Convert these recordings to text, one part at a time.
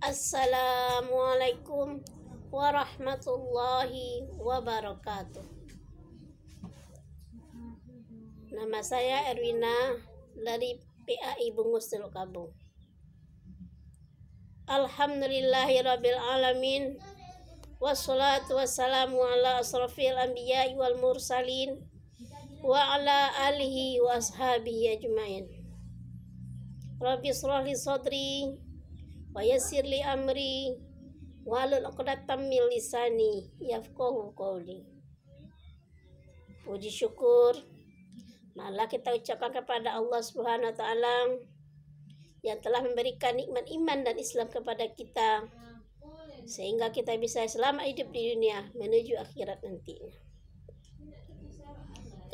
Assalamualaikum warahmatullahi wabarakatuh. Nama saya Erwina dari PAI Bungus Teluk Kabung. Alhamdulillahirabbil alamin. Wassalatu wassalamu ala asrafil anbiya'i wal mursalin wa ala alihi wa ashabihi ajmain. Rabbi shrah li sadri wa yassir li amri wahlul 'uqdatam min lisani yafqahu qawli. Puji syukur malah kita ucapkan kepada Allah Subhanahu wa taala yang telah memberikan nikmat iman dan Islam kepada kita sehingga kita bisa selamat hidup di dunia menuju akhirat nantinya.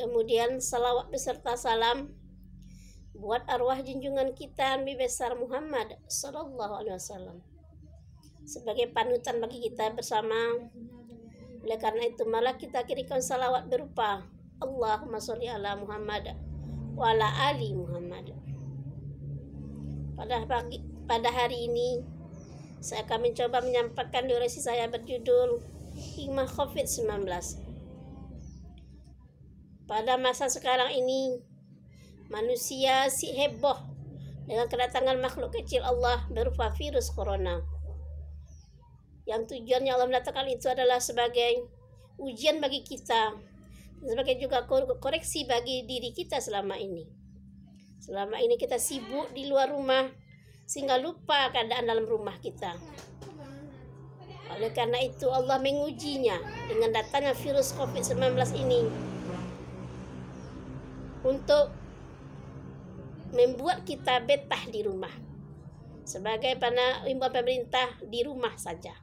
Kemudian salawat beserta salam buat arwah junjungan kita Nabi besar Muhammad sallallahu alaihi wasallam sebagai panutan bagi kita bersama. Oleh karena itu malah kita kirimkan salawat berupa Allahumma sholli ala Muhammad wa ala ali Muhammad. Pada hari ini saya akan mencoba menyampaikan durasi saya berjudul Hikmah COVID-19. Pada masa sekarang ini manusia si heboh dengan kedatangan makhluk kecil Allah berupa virus corona. Yang tujuannya Allah mendatangkan itu adalah sebagai ujian bagi kita, sebagai juga koreksi bagi diri kita selama ini. Selama ini kita sibuk di luar rumah sehingga lupa keadaan dalam rumah kita. Oleh karena itu Allah mengujinya dengan datangnya virus COVID-19 ini untuk membuat kita betah di rumah. Sebagai imbauan pemerintah, di rumah saja.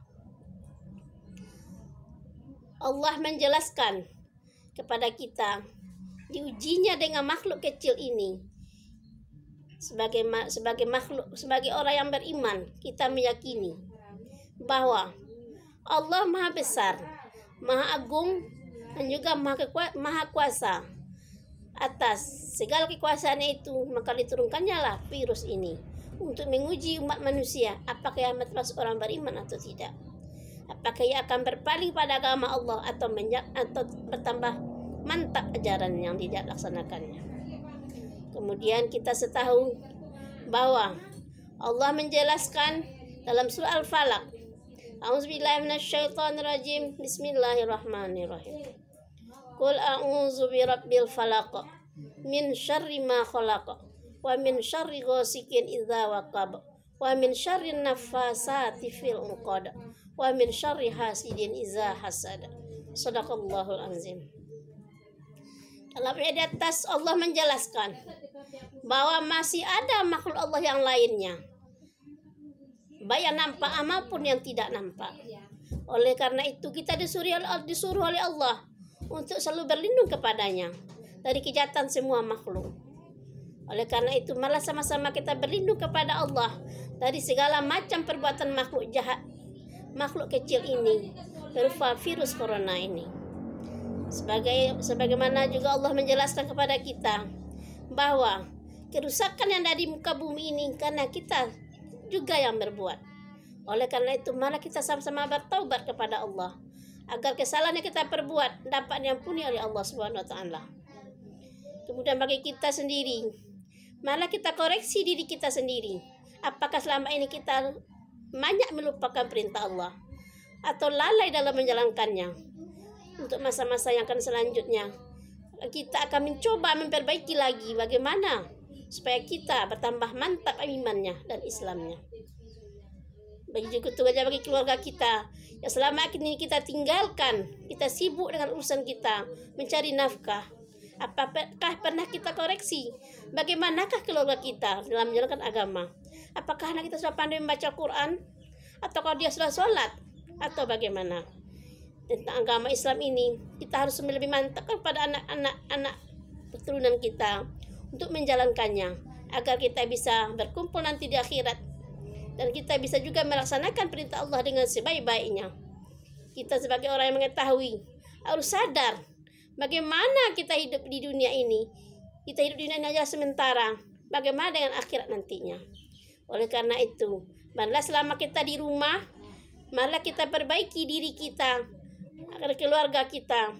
Allah menjelaskan kepada kita, diujinya dengan makhluk kecil ini. Sebagai makhluk, sebagai orang yang beriman, kita meyakini bahwa Allah Maha Besar, Maha Agung, dan juga Maha Kuasa atas segala kekuasaannya itu. Maka diturunkannya lah virus ini untuk menguji umat manusia, apakah yang termasuk orang beriman atau tidak, apakah ia akan berpaling pada agama Allah atau bertambah mantap ajaran yang tidak laksanakannya. Kemudian kita tahu bahwa Allah menjelaskan dalam surah Al-Falaq, A'udzubillahi minasyaitonirrajim, Bismillahirrahmanirrahim. Qul a'udzu birabbil falaq min syarri ma khalaq wa min syarri ghasikin idza waqab wa min syarri naffasati fil 'uqad wa min syarri hasidin idza hasad. Shadaqallahul azim. Dalam ayat di atas Allah menjelaskan bahwa masih ada makhluk Allah yang lainnya, baik yang nampak maupun yang tidak nampak. Oleh karena itu kita disuruh oleh Allah untuk selalu berlindung kepadanya dari kejahatan semua makhluk. Oleh karena itu malah sama-sama kita berlindung kepada Allah dari segala macam perbuatan makhluk jahat, makhluk kecil ini berupa virus corona ini. Sebagaimana juga Allah menjelaskan kepada kita bahwa kerusakan yang ada di muka bumi ini karena kita juga yang berbuat. Oleh karena itu malah kita sama-sama bertaubat kepada Allah agar kesalahan yang kita perbuat dapat diampuni oleh Allah Subhanahu wa taala. Kemudian bagi kita sendiri, malah kita koreksi diri kita sendiri. Apakah selama ini kita banyak melupakan perintah Allah atau lalai dalam menjalankannya? Untuk masa-masa yang akan selanjutnya, kita akan mencoba memperbaiki lagi bagaimana supaya kita bertambah mantap imannya dan Islamnya. Bagi keluarga kita yang selama ini kita tinggalkan, kita sibuk dengan urusan kita mencari nafkah. Apakah pernah kita koreksi bagaimanakah keluarga kita dalam menjalankan agama? Apakah anak kita sudah pandai membaca Quran, ataukah dia sudah sholat, atau bagaimana? Tentang agama Islam ini kita harus lebih mantap kepada anak-anak keturunan kita untuk menjalankannya agar kita bisa berkumpul nanti di akhirat dan kita bisa juga melaksanakan perintah Allah dengan sebaik-baiknya. Kita sebagai orang yang mengetahui harus sadar bagaimana kita hidup di dunia ini. Kita hidup di dunia ini aja sementara. Bagaimana dengan akhirat nantinya? Oleh karena itu, marilah selama kita di rumah, marilah kita perbaiki diri kita, keluarga kita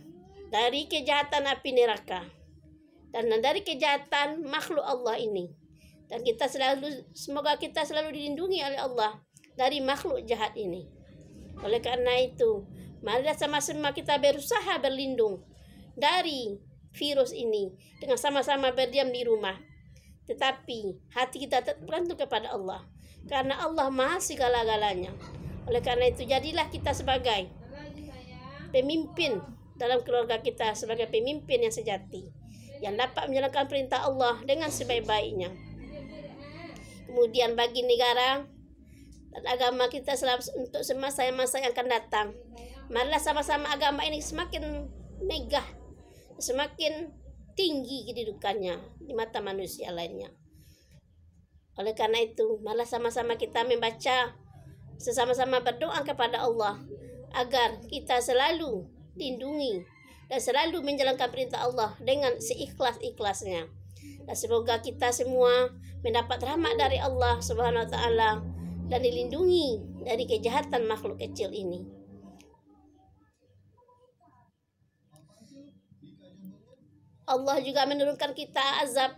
dari kejahatan api neraka dan dari kejahatan makhluk Allah ini. Dan semoga kita selalu dilindungi oleh Allah dari makhluk jahat ini. Oleh karena itu, marilah sama-sama kita berusaha berlindung dari virus ini dengan sama-sama berdiam di rumah. Tetapi hati kita tetap bergantung kepada Allah, karena Allah Maha segala-galanya. Oleh karena itu, jadilah kita sebagai pemimpin dalam keluarga kita, sebagai pemimpin yang sejati, yang dapat menjalankan perintah Allah dengan sebaik-baiknya. Kemudian bagi negara dan agama kita untuk semasa yang akan datang, marilah sama-sama agama ini semakin megah, semakin tinggi kedudukannya di mata manusia lainnya. Oleh karena itu, marilah sama-sama kita membaca, sesama-sama berdoa kepada Allah agar kita selalu dilindungi dan selalu menjalankan perintah Allah dengan seikhlas-ikhlasnya. Dan semoga kita semua mendapat rahmat dari Allah Subhanahu wa taala dan dilindungi dari kejahatan makhluk kecil ini. Allah juga menurunkan kita azab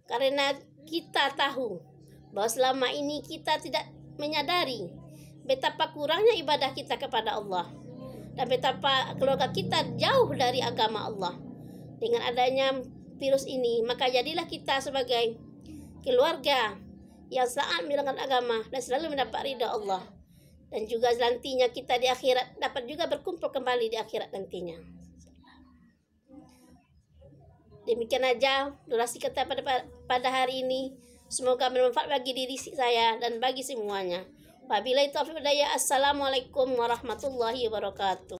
karena kita tahu bahwa selama ini kita tidak menyadari betapa kurangnya ibadah kita kepada Allah dan betapa keluarga kita jauh dari agama Allah. Dengan adanya virus ini, maka jadilah kita sebagai keluarga yang taat menjalankan agama dan selalu mendapat ridha Allah, dan juga nantinya kita di akhirat dapat juga berkumpul kembali di akhirat nantinya. Demikian aja durasi kita pada hari ini. Semoga bermanfaat bagi diri saya dan bagi semuanya. Wabillahi taufiq wal hidayah. Assalamualaikum warahmatullahi wabarakatuh.